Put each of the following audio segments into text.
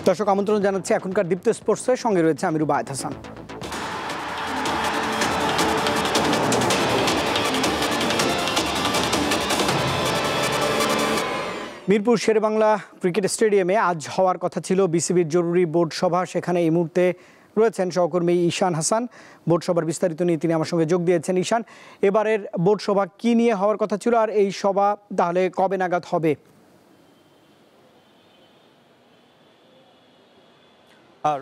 দর্শক আমন্ত্রণ জানাচ্ছি এখনকার দীপ্ত স্পোর্টসের সঙ্গে রয়েছে আমি রুবায়েত হাসান। মিরপুর শেরেবাংলা ক্রিকেট স্টেডিয়ামে আজ হওয়ার কথা ছিল বিসিবির জরুরি বোর্ড সভা। সেখানে এই মুহূর্তে রয়েছেন সহকর্মী ঈশান হাসান। বোর্ড সভার বিস্তারিত নিয়ে তিনি আমার সঙ্গে যোগ দিয়েছেন। ঈশান, এবারের বোর্ড সভা কি নিয়ে হওয়ার কথা ছিল, আর এই সভা তাহলে কবে নাগাদ হবে?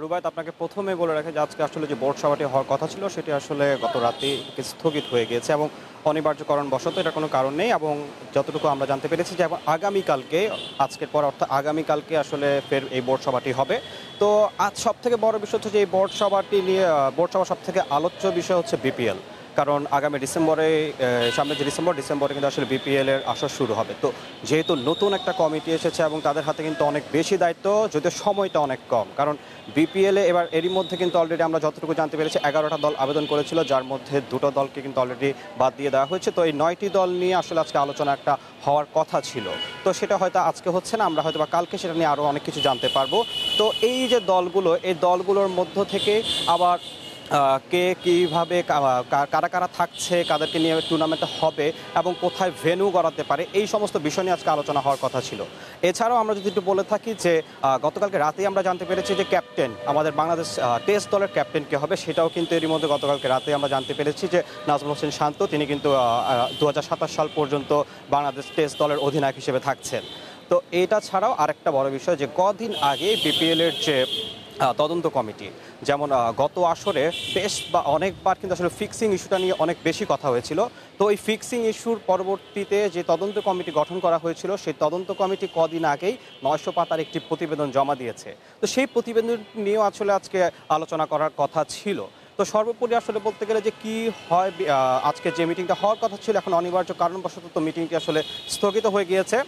রুবায়েত, আপনাকে প্রথমে বলে রাখে যে আজকে আসলে যে বোর্ড সভাটি হওয়ার কথা ছিল সেটি আসলে গত রাতে স্থগিত হয়ে গিয়েছে এবং অনিবার্য কারণবশত, এটা কোনো কারণ নেই। এবং যতটুকু আমরা জানতে পেরেছি যে আগামীকালকে, আজকের পর অর্থাৎ আগামীকালকে আসলে ফের এই বোর্ড সভাটি হবে। তো আজ সব থেকে বড় বিষয় হচ্ছে যে এই বোর্ড সভাটি নিয়ে বোর্ড সভা সব থেকে আলোচ্য বিষয় হচ্ছে বিপিএল। কারণ আগামী সামনে যে ডিসেম্বরে কিন্তু আসলে বিপিএল এর আসর শুরু হবে। তো যেহেতু নতুন একটা কমিটি এসেছে এবং তাদের হাতে কিন্তু অনেক বেশি দায়িত্ব, যদিও সময়টা অনেক কম। কারণ বিপিএল এবার এরই মধ্যে কিন্তু অলরেডি আমরা যতটুকু জানতে পেরেছি 11টা দল আবেদন করেছিল, যার মধ্যে 2টো দলকে কিন্তু অলরেডি বাদ দিয়ে দেওয়া হয়েছে। তো এই 9টি দল নিয়ে আসলে আজকে আলোচনা একটা হওয়ার কথা ছিল। তো সেটা হয়তো আজকে হচ্ছে না, আমরা হয়তো বা কালকে সেটা নিয়ে আরও অনেক কিছু জানতে পারবো। তো এই যে দলগুলো, এই দলগুলোর মধ্য থেকে আবার কে কীভাবে কারা কারা থাকছে, কাদেরকে নিয়ে টুর্নামেন্ট হবে এবং কোথায় ভেন্যু করাতে পারে, এই সমস্ত বিষয় নিয়ে আজকে আলোচনা হওয়ার কথা ছিল। এছাড়াও আমরা যদি একটু বলে থাকি যে গতকালকে রাতেই আমরা জানতে পেরেছি যে ক্যাপ্টেন, আমাদের বাংলাদেশ টেস্ট দলের ক্যাপ্টেন কে হবে সেটাও কিন্তু এরই মধ্যে গতকালকে রাতে আমরা জানতে পেরেছি যে নাজমুল হোসেন শান্ত, তিনি কিন্তু 2027 সাল পর্যন্ত বাংলাদেশ টেস্ট দলের অধিনায়ক হিসেবে থাকছেন। তো এটা ছাড়াও আরেকটা বড় বিষয় যে কদিন আগে বিপিএল এর যে তদন্ত কমিটি, যেমন গত আসরে অনেকবার কিন্তু আসলে ফিক্সিং ইস্যুটা নিয়ে অনেক বেশি কথা হয়েছিল। তো এই ফিক্সিং ইস্যুর পরবর্তীতে যে তদন্ত কমিটি গঠন করা হয়েছিল, সেই তদন্ত কমিটি কদিন আগেই 900 পাতার একটি প্রতিবেদন জমা দিয়েছে। তো সেই প্রতিবেদন নিয়েও আসলে আজকে আলোচনা করার কথা ছিল। তো সর্বোপরি আসলে বলতে গেলে যে কি হয়, আজকে যে মিটিংটা হওয়ার কথা ছিল, এখন অনিবার্য কারণবশত তো মিটিংটি আসলে স্থগিত হয়ে গিয়েছে।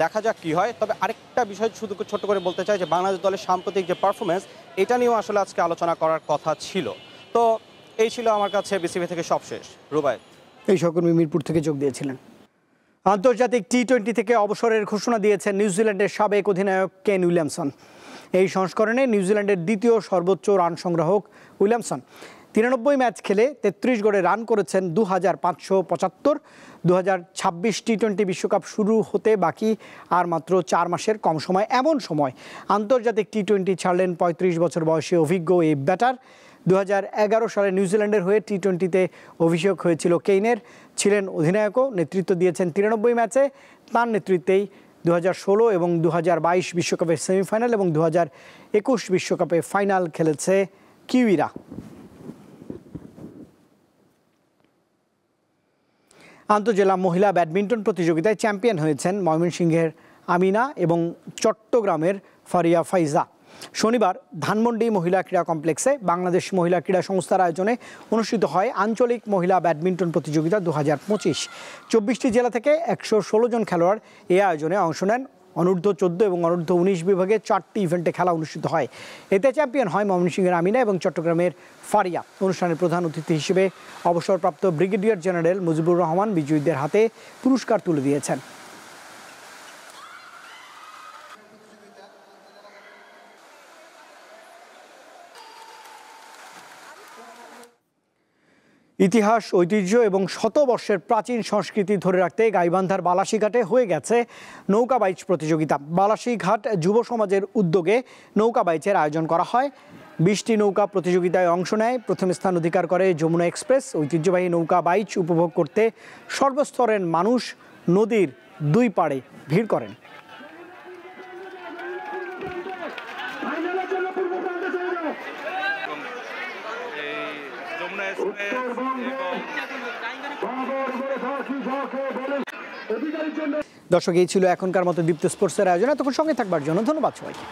দেখা যাক কি হয়। তবে আরেকটা বিষয় শুধু ছোট করে বলতে চাই যে বাংলাদেশ দলের সাম্প্রতিক যে পারফরমেন্স, এটা নিয়েও আসলে আজকে আলোচনা করার কথা ছিল। তো এই ছিল আমার কাছে বিসিবি থেকে সবশেষ। রুবায়েত, এই সহকর্মী মিরপুর থেকে যোগ দিয়েছিলেন। আন্তর্জাতিক টি-20 থেকে অবসরের ঘোষণা দিয়েছেন নিউজিল্যান্ডের সাবেক অধিনায়ক কেন উইলিয়ামসন। এই সংস্করণে নিউজিল্যান্ডের দ্বিতীয় সর্বোচ্চ রান সংগ্রাহক উইলিয়ামসন 93 ম্যাচ খেলে 33 গড়ে রান করেছেন 2575। 2026 টি-20 বিশ্বকাপ শুরু হতে বাকি আর মাত্র 4 মাসের কম সময়। এমন সময় আন্তর্জাতিক টি-20 ছাড়লেন 35 বছর বয়সী অভিজ্ঞ এই ব্যাটার। 2011 সালে নিউজিল্যান্ডের হয়ে টি-20তে অভিষেক হয়েছিল কেইনের। ছিলেন অধিনায়কও, নেতৃত্ব দিয়েছেন 93 ম্যাচে। তার নেতৃত্বেই 2016 এবং 2022 বিশ্বকাপের সেমিফাইনাল এবং 2021 বিশ্বকাপে ফাইনাল খেলেছে কিউইরা। আন্তঃজেলা মহিলা ব্যাডমিন্টন প্রতিযোগিতায় চ্যাম্পিয়ন হয়েছেন ময়মনসিংহের আমিনা এবং চট্টগ্রামের ফারিয়া ফাইজা। শনিবার ধানমন্ডি মহিলা ক্রীড়া কমপ্লেক্সে বাংলাদেশ মহিলা ক্রীড়া সংস্থার আয়োজনে অনুষ্ঠিত হয় আঞ্চলিক মহিলা ব্যাডমিন্টন প্রতিযোগিতা 2025। 24টি জেলা থেকে 116 জন খেলোয়াড় এই আয়োজনে অংশ নেন। অনূর্ধ্ব 14 এবং অনূর্ধ্ব 19 বিভাগে 4টি ইভেন্টে খেলা অনুষ্ঠিত হয়। এতে চ্যাম্পিয়ন হয় ময়মনসিংহের আমিনা এবং চট্টগ্রামের ফারিয়া। অনুষ্ঠানের প্রধান অতিথি হিসেবে অবসরপ্রাপ্ত ব্রিগেডিয়ার জেনারেল মুজিবুর রহমান বিজয়ীদের হাতে পুরস্কার তুলে দিয়েছেন। ইতিহাস, ঐতিহ্য এবং শতবর্ষের প্রাচীন সংস্কৃতি ধরে রাখতে গাইবান্ধার বালাসীঘাটে হয়ে গেছে নৌকা বাইচ প্রতিযোগিতা। বালাসীঘাট যুব সমাজের উদ্যোগে নৌকা বাইচের আয়োজন করা হয়। 20টি নৌকা প্রতিযোগিতায় অংশ নেয়। প্রথম স্থান অধিকার করে যমুনা এক্সপ্রেস। ঐতিহ্যবাহী নৌকা বাইচ উপভোগ করতে সর্বস্তরের মানুষ নদীর দুই পাড়ে ভিড় করেন। দর্শক, এই ছিল এখনকার মতো দীপ্ত স্পোর্টসের আয়োজন। তখন সঙ্গে থাকবার জন্য ধন্যবাদ সবাইকে।